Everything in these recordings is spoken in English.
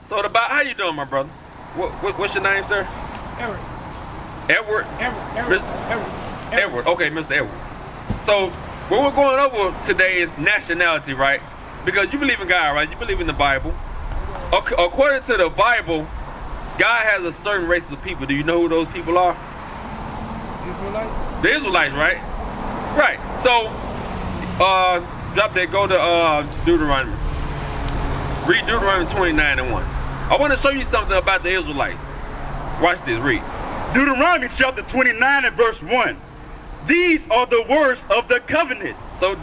So the Bible, how you doing, my brother? What's your name, sir? Edward. Edward? Edward. Edward. Okay, Mr. Edward. So what we're going over today is nationality, right? Because you believe in God, right? You believe in the Bible. According to the Bible, God has a certain race of people. Do you know who those people are? Israelites. The Israelites, right? Right. So, drop that. Go to Deuteronomy. Read Deuteronomy 29:1. I want to show you something about the Israelites. Watch this. Read. Deuteronomy chapter 29 and verse 1. These are the words of the covenant. So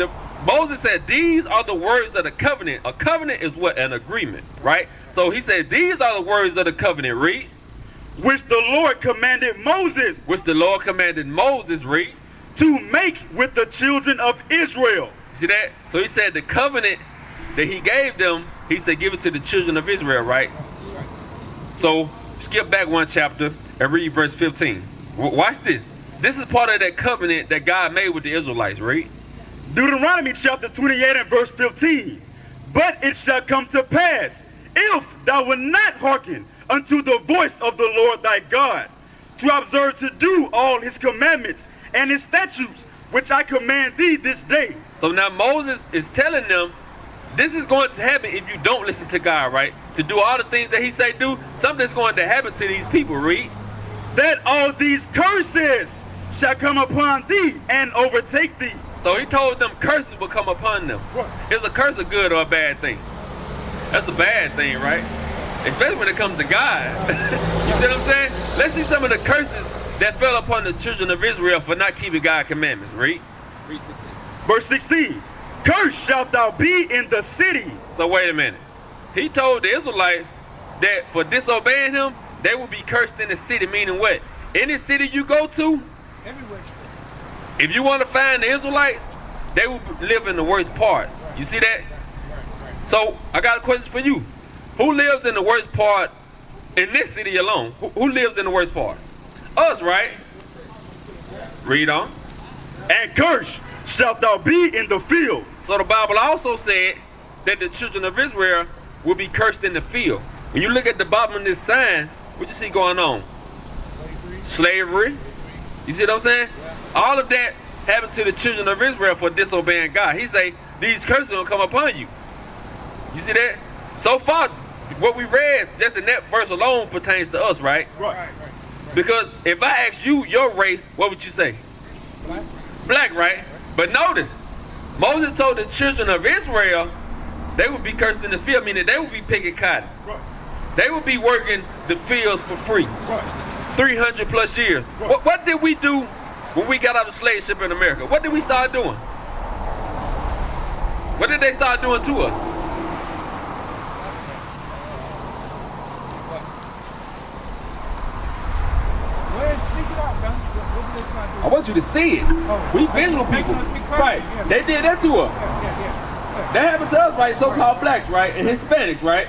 Moses said, these are the words of the covenant. A covenant is what? An agreement, right? So he said, these are the words of the covenant. Read. Which the Lord commanded Moses. Which the Lord commanded Moses. Read. To make with the children of Israel. See that? So he said the covenant that he gave them, he said give it to the children of Israel, right? So skip back one chapter and read verse 15. Watch this. This is part of that covenant that God made with the Israelites, right? Deuteronomy chapter 28 and verse 15. But it shall come to pass, if thou wilt not hearken unto the voice of the Lord thy God, to observe to do all his commandments and his statutes, which I command thee this day. So now Moses is telling them, this is going to happen if you don't listen to God, right? To do all the things that he say do, something's going to happen to these people, read. That all these curses shall come upon thee and overtake thee. So he told them curses will come upon them. Is a curse a good or a bad thing? That's a bad thing, right? Especially when it comes to God. You see what I'm saying? Let's see some of the curses that fell upon the children of Israel for not keeping God's commandments. Read. Read 16. Verse 16. Cursed shalt thou be in the city. So wait a minute. He told the Israelites that for disobeying him, they will be cursed in the city, meaning what? Any city you go to, Everywhere. if you want to find the Israelites, they will live in the worst parts. You see that? So I got a question for you. Who lives in the worst part in this city alone? Who lives in the worst part? Us, right? Read on. And cursed shalt thou be in the field. So the Bible also said that the children of Israel will be cursed in the field. When you look at the bottom of this sign, what you see going on? Slavery. You see what I'm saying? All of that happened to the children of Israel for disobeying God. He say these curses will come upon you. You see that? So far, what we read just in that verse alone pertains to us, right? Right. Because if I asked you your race, what would you say? Black. Black, right? But notice, Moses told the children of Israel they would be cursed in the field, meaning they would be picking cotton. Right. They would be working the fields for free. Right. 300 plus years. Right. What did we do when we got out of slave ship in America? What did we start doing? What did they start doing to us? Go ahead, speak it out, man. What did they try to do? I want you to see it. Oh, We visual people. Right. Yeah. They did that to us. Yeah. That happened to us, right? So-called blacks, right? And Hispanics, right?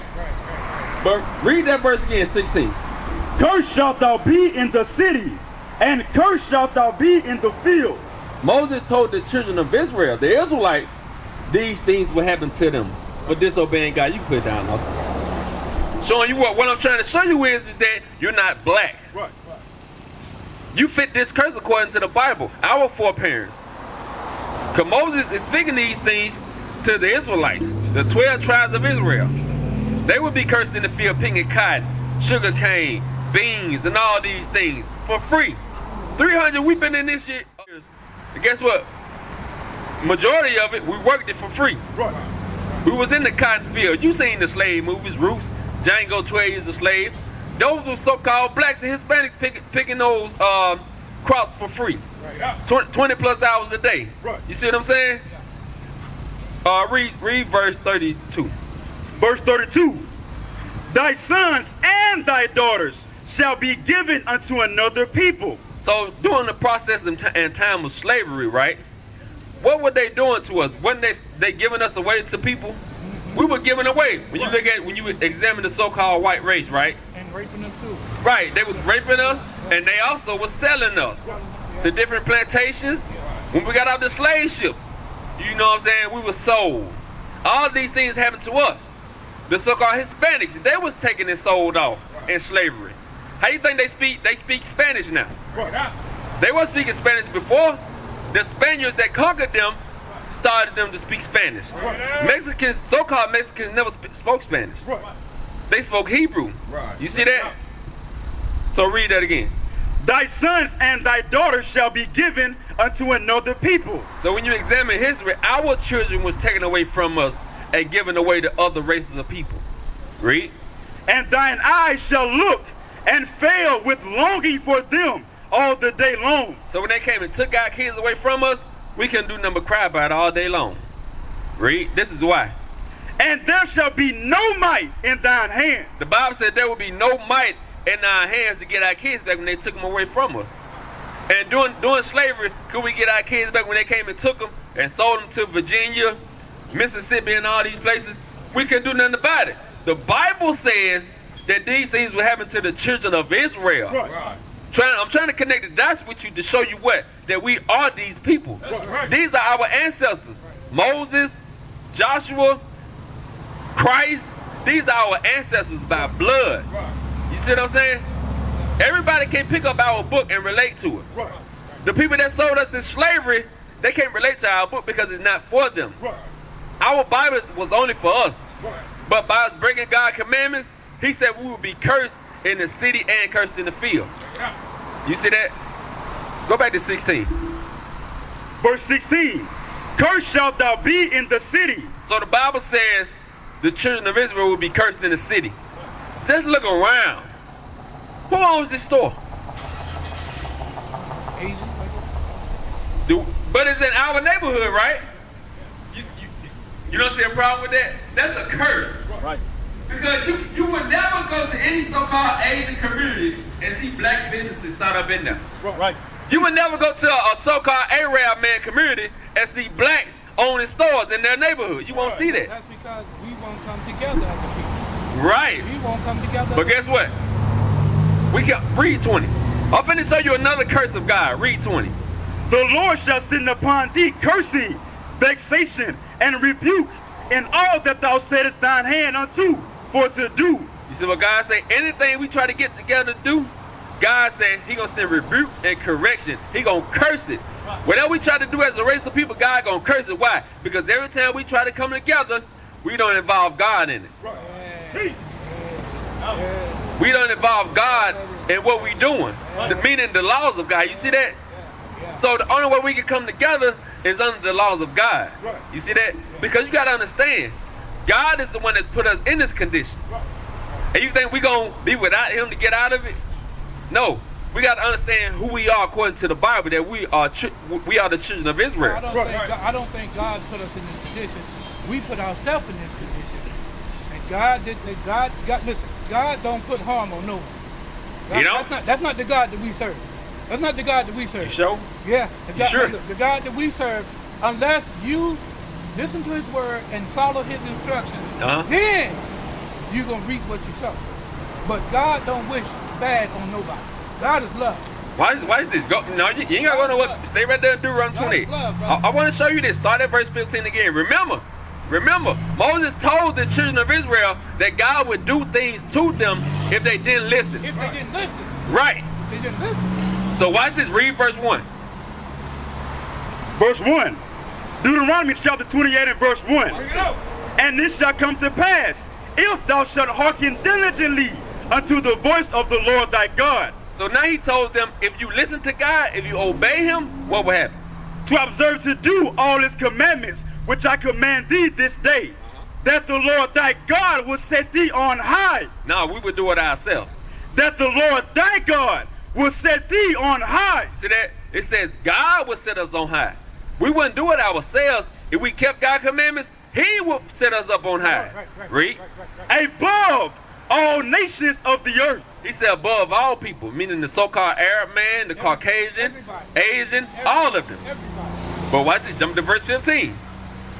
But read that verse again, 16. Cursed shalt thou be in the city, and cursed shalt thou be in the field. Moses told the children of Israel, the Israelites, these things will happen to them for disobeying God. You can put it down, though. Showing you what I'm trying to show you is that you're not black. Right. You fit this curse according to the Bible, our foreparents. Because Moses is speaking these things to the Israelites, the 12 tribes of Israel. They would be cursed in the field picking cotton, sugar cane, beans, and all these things for free. 300 we've been in this year. And guess what? Majority of it, we worked it for free. Right. We was in the cotton field. You seen the slave movies, Roots, Django, 12 Years a Slave. Those were so-called blacks and Hispanics picking those crops for free. Right. 20 plus hours a day. Right. You see what I'm saying? Read verse 32. Verse 32. Thy sons and thy daughters shall be given unto another people. So during the process and time of slavery, right? What were they doing to us? Wasn't they giving us away to people? We were giving away. When you examine the so-called white race, right? And raping them too. Right, they was raping us, and they also was selling us to different plantations. When we got out the slave ship, you know what I'm saying, we were sold. All these things happened to us. The so-called Hispanics, they was taken and sold off in slavery. How you think they speak Spanish now? They weren't speaking Spanish before. The Spaniards that conquered them started them to speak Spanish. Mexicans, so-called Mexicans, never spoke Spanish. They spoke Hebrew. You see that? So read that again. Thy sons and thy daughters shall be given unto another people. So when you examine history, our children was taken away from us and given away to other races of people. Read. And thine eyes shall look and fail with longing for them all the day long. So when they came and took our kids away from us, we couldn't do nothing but cry about it all day long. Read. This is why. And there shall be no might in thine hand. The Bible said there will be no might in our hands to get our kids back when they took them away from us. And during slavery, could we get our kids back when they came and took them and sold them to Virginia, Mississippi, and all these places? We couldn't do nothing about it. The Bible says that these things will happen to the children of Israel. I'm trying to connect the dots with you to show you what? That we are these people. These are our ancestors. Moses, Joshua, Christ. These are our ancestors by blood. You see what I'm saying? Everybody can pick up our book and relate to it. The people that sold us in slavery, they can't relate to our book because it's not for them. Our Bible was only for us. But by us breaking God's commandments, he said we would be cursed in the city and cursed in the field. You see that? Go back to 16. Verse 16. Cursed shalt thou be in the city. So the Bible says the children of Israel will be cursed in the city. Just look around. Who owns this store? Asian. But it's in our neighborhood, right? You don't see a problem with that? That's a curse. Right. Because you would never go to any so-called Asian community and see black businesses start up in there. Right. You would never go to a so-called Arab man community and see blacks owning stores in their neighborhood. You won't see that. That's because we won't come together as a people. Right. We won't come together. But guess what? We can read 20. I'm finna show you another curse of God. Read 20. The Lord shall send upon thee cursing, vexation, and rebuke in all that thou settest thine hand unto for to do. You see what God say? Anything we try to get together to do, God said he gonna send rebuke and correction. He gonna curse it. Whatever we try to do as a race of people, God gonna curse it. Why? Because every time we try to come together, we don't involve God in it. We don't involve God in what we doing. Meaning the laws of God. You see that? So the only way we can come together is under the laws of God. You see that? Because you got to understand, God is the one that put us in this condition. And you think we're going to be without him to get out of it? No. We got to understand who we are according to the Bible, that we are the children of Israel. I don't think God put us in this condition. We put ourselves in this condition. And God don't put harm on no one. God, You know? That's not the God that we serve. That's not the God that we serve. You sure? Yeah. Sure? The God that we serve, unless you listen to his word and follow his instructions, then you're going to reap what you sow. But God don't wish bad on nobody. God is love. Watch this. Go, no, you ain't got to go nowhere. Stay right there and do run 20. I want to show you this. Start at verse 15 again. Remember, Moses told the children of Israel that God would do things to them if they didn't listen. If they didn't listen. Right. If they didn't listen. So watch this. Read verse 1. Verse 1. Deuteronomy chapter 28 and verse 1. And this shall come to pass, if thou shalt hearken diligently unto the voice of the Lord thy God. So now he told them, if you listen to God, if you obey him, what will happen? To observe to do all his commandments, which I command thee this day, that the Lord thy God will set thee on high. No, we would do it ourselves. That the Lord thy God will set thee on high. See that? It says God will set us on high. We wouldn't do it ourselves. If we kept God's commandments, he would set us up on high. Read. Above all nations of the earth. He said above all people, meaning the so-called Arab man, the Caucasian, Asian, all of them. But watch this. Jump to verse 15.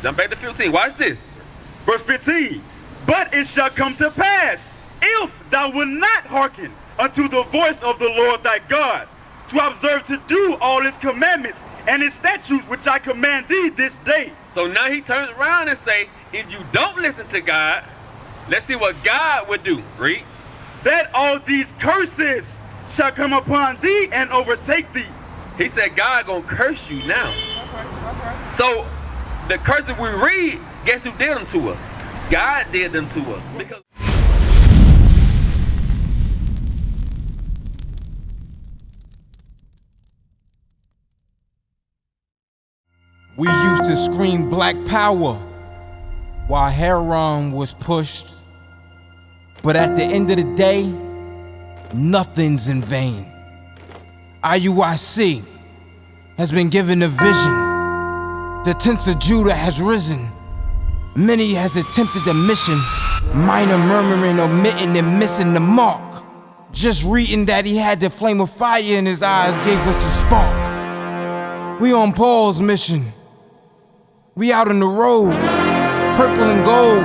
Jump back to 15. Watch this. Verse 15. But it shall come to pass, if thou wilt not hearken unto the voice of the Lord thy God, to observe to do all his commandments and his statutes which I command thee this day. So now he turns around and say, if you don't listen to God, Let's see what God would do. Read. That all these curses shall come upon thee and overtake thee. He said God gonna curse you now. That's right. So the curses we read, guess who did them to us? God did them to us. Because we used to scream black power while heroin was pushed. But at the end of the day, nothing's in vain. IUIC has been given a vision. The tents of Judah has risen. Many has attempted the mission. Minor murmuring, omitting, and missing the mark. Just reading that he had the flame of fire in his eyes gave us the spark. We on Paul's mission. We out on the road, purple and gold.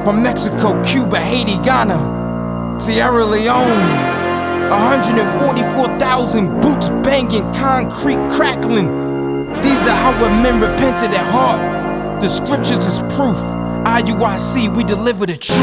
From Mexico, Cuba, Haiti, Ghana, Sierra Leone. 144,000 boots banging, concrete crackling. These are our men repented at heart. The scriptures is proof. IUIC, we deliver the truth.